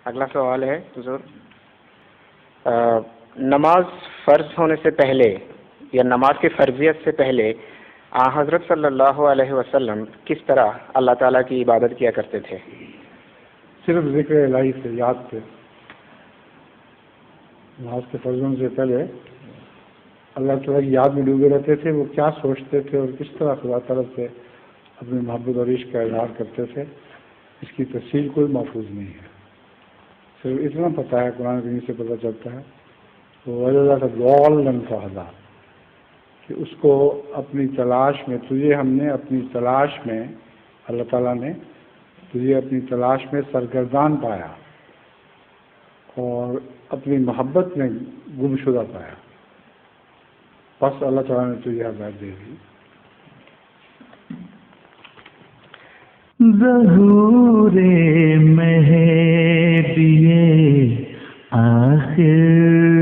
اگلا سوال ہے حضور، نماز فرض ہونے سے پہلے یا نماز کی فرضیت سے پہلے حضرت صلی اللہ علیہ وسلم کس طرح اللہ تعالیٰ کی عبادت کیا کرتے تھے؟ صرف ذکر الہی سے، یاد سے. نماز کے فرض ہونے سے پہلے اللہ تعالیٰ کی یاد میں ڈوبے رہتے تھے. وہ کیا سوچتے تھے اور کس طرح خدا تعالیٰ سے اپنی محبت اور عشق کا اظہار کرتے تھے، اس کی تفصیل کوئی محفوظ نہیں ہے. صرف اتنا پتہ ہے، قرآن کریم سے پتہ چلتا ہے وَجَدَكَ ضَالًّا فَهَدَىٰ، کہ اس کو اپنی تلاش میں، تجھے ہم نے اپنی تلاش میں، اللہ تعالیٰ نے تجھے اپنی تلاش میں سرگردان پایا اور اپنی محبت میں گمشدہ پایا، بس اللہ تعالیٰ نے تجھے ہدایت دے دی. ظہور مہدی آخر